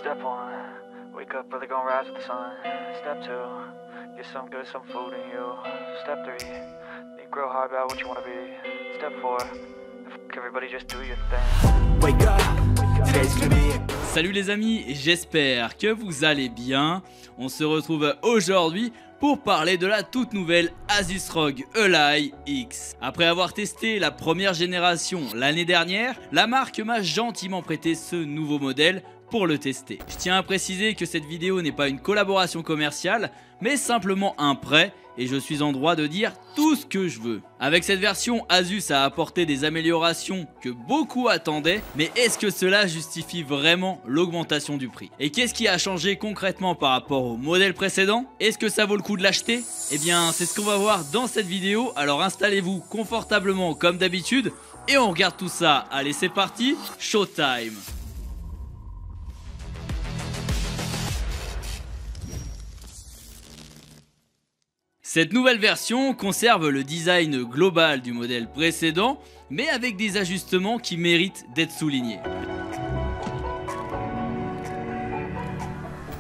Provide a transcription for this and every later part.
Step 1, wake up early, gonna rise with the sun. Step 2, get some good, some food in you. Step 3, think real hard about what you wanna be. Step 4, everybody just do your thing. Wake up, today's gonna be Salut les amis, j'espère que vous allez bien. On se retrouve aujourd'hui pour parler de la toute nouvelle Asus ROG Ally X. Après avoir testé la première génération l'année dernière, la marque m'a gentiment prêté ce nouveau modèle pour le tester. Je tiens à préciser que cette vidéo n'est pas une collaboration commerciale, mais simplement un prêt, et je suis en droit de dire tout ce que je veux. Avec cette version, Asus a apporté des améliorations que beaucoup attendaient, mais est-ce que cela justifie vraiment l'augmentation du prix? Et qu'est-ce qui a changé concrètement par rapport au modèle précédent? Est-ce que ça vaut le coup de l'acheter? Eh bien, c'est ce qu'on va voir dans cette vidéo, alors installez-vous confortablement comme d'habitude, et on regarde tout ça. Allez, c'est parti, showtime! Cette nouvelle version conserve le design global du modèle précédent, mais avec des ajustements qui méritent d'être soulignés.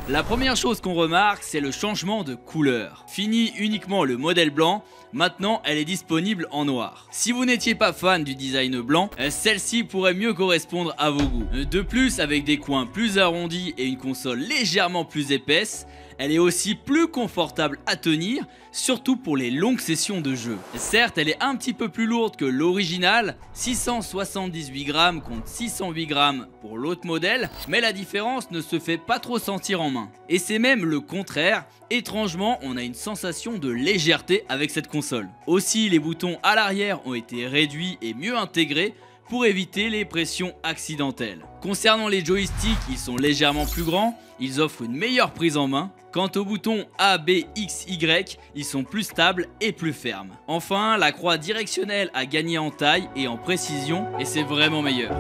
La première chose qu'on remarque, c'est le changement de couleur. Fini uniquement le modèle blanc, maintenant elle est disponible en noir. Si vous n'étiez pas fan du design blanc, celle-ci pourrait mieux correspondre à vos goûts. De plus, avec des coins plus arrondis et une console légèrement plus épaisse, elle est aussi plus confortable à tenir, surtout pour les longues sessions de jeu. Certes, elle est un petit peu plus lourde que l'original, 678 grammes contre 608 grammes pour l'autre modèle, mais la différence ne se fait pas trop sentir en main. Et c'est même le contraire, étrangement on a une sensation de légèreté avec cette console. Aussi, les boutons à l'arrière ont été réduits et mieux intégrés, pour éviter les pressions accidentelles. Concernant les joysticks, ils sont légèrement plus grands, ils offrent une meilleure prise en main. Quant aux boutons A, B, X, Y, ils sont plus stables et plus fermes. Enfin, la croix directionnelle a gagné en taille et en précision, et c'est vraiment meilleur.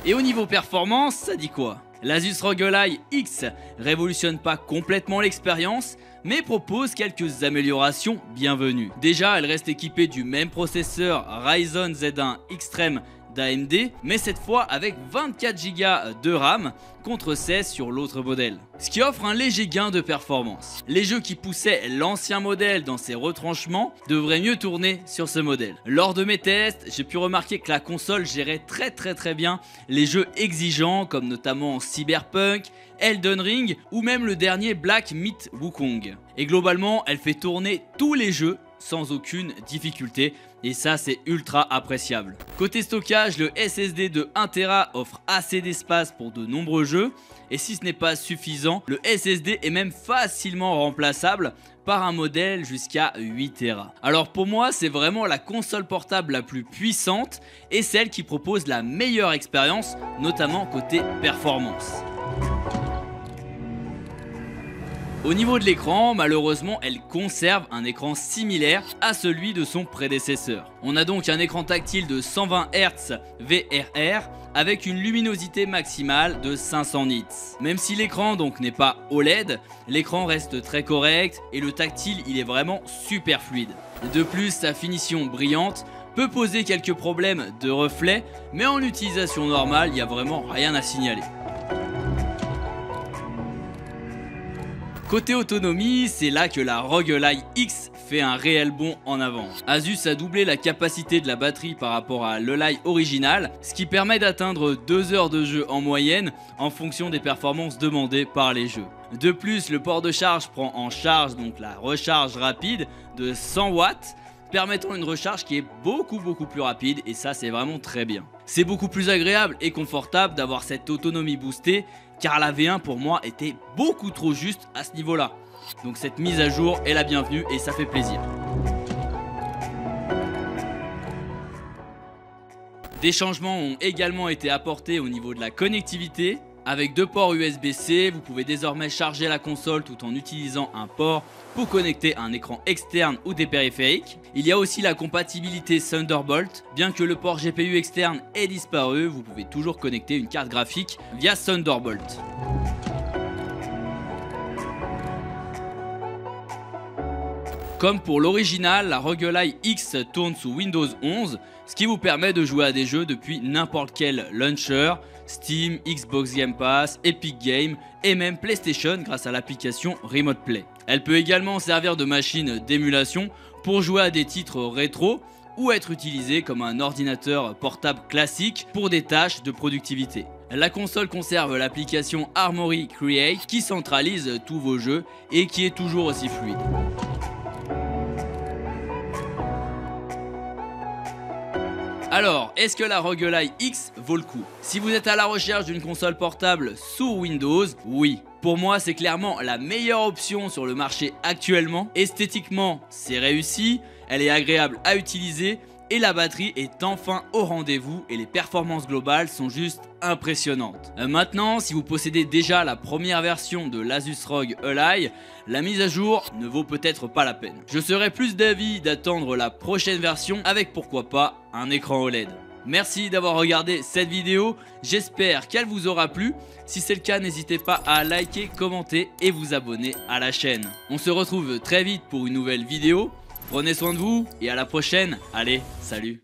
Et au niveau performance, ça dit quoi? L'Asus ROG Ally X révolutionne pas complètement l'expérience, mais propose quelques améliorations bienvenues. Déjà, elle reste équipée du même processeur Ryzen Z1 Extreme d'AMD, mais cette fois avec 24 Go de RAM contre 16 sur l'autre modèle, ce qui offre un léger gain de performance. Les jeux qui poussaient l'ancien modèle dans ses retranchements devraient mieux tourner sur ce modèle. Lors de mes tests, j'ai pu remarquer que la console gérait très bien les jeux exigeants comme notamment Cyberpunk, Elden Ring ou même le dernier Black Myth Wukong. Et globalement, elle fait tourner tous les jeux sans aucune difficulté, et ça c'est ultra appréciable. Côté stockage, le SSD de 1TB offre assez d'espace pour de nombreux jeux, et si ce n'est pas suffisant, le SSD est même facilement remplaçable par un modèle jusqu'à 8TB. Alors pour moi, c'est vraiment la console portable la plus puissante et celle qui propose la meilleure expérience, notamment côté performance. Au niveau de l'écran, malheureusement, elle conserve un écran similaire à celui de son prédécesseur. On a donc un écran tactile de 120 Hz VRR avec une luminosité maximale de 500 nits. Même si l'écran donc n'est pas OLED, l'écran reste très correct et le tactile il est vraiment super fluide. De plus, sa finition brillante peut poser quelques problèmes de reflets, mais en utilisation normale, il n'y a vraiment rien à signaler. Côté autonomie, c'est là que la ROG Ally X fait un réel bond en avant. Asus a doublé la capacité de la batterie par rapport à l'Ally original, ce qui permet d'atteindre 2 heures de jeu en moyenne en fonction des performances demandées par les jeux. De plus, le port de charge prend en charge donc la recharge rapide de 100 watts, permettant une recharge qui est beaucoup plus rapide, et ça c'est vraiment très bien. C'est beaucoup plus agréable et confortable d'avoir cette autonomie boostée, car la V1 pour moi était beaucoup trop juste à ce niveau là. Donc cette mise à jour est la bienvenue et ça fait plaisir. Des changements ont également été apportés au niveau de la connectivité. Avec 2 ports USB-C, vous pouvez désormais charger la console tout en utilisant un port pour connecter un écran externe ou des périphériques. Il y a aussi la compatibilité Thunderbolt. Bien que le port GPU externe ait disparu, vous pouvez toujours connecter une carte graphique via Thunderbolt. Comme pour l'original, la ROG Ally X tourne sous Windows 11, ce qui vous permet de jouer à des jeux depuis n'importe quel launcher, Steam, Xbox Game Pass, Epic Games et même PlayStation grâce à l'application Remote Play. Elle peut également servir de machine d'émulation pour jouer à des titres rétro ou être utilisée comme un ordinateur portable classique pour des tâches de productivité. La console conserve l'application Armoury Create qui centralise tous vos jeux et qui est toujours aussi fluide. Alors, est-ce que la ROG Ally X vaut le coup? Si vous êtes à la recherche d'une console portable sous Windows, oui. Pour moi, c'est clairement la meilleure option sur le marché actuellement. Esthétiquement, c'est réussi, elle est agréable à utiliser et la batterie est enfin au rendez-vous et les performances globales sont juste impressionnantes. Maintenant, si vous possédez déjà la première version de l'Asus ROG Ally, la mise à jour ne vaut peut-être pas la peine. Je serais plus d'avis d'attendre la prochaine version avec pourquoi pas un écran OLED. Merci d'avoir regardé cette vidéo, j'espère qu'elle vous aura plu. Si c'est le cas, n'hésitez pas à liker, commenter et vous abonner à la chaîne. On se retrouve très vite pour une nouvelle vidéo. Prenez soin de vous et à la prochaine. Allez, salut!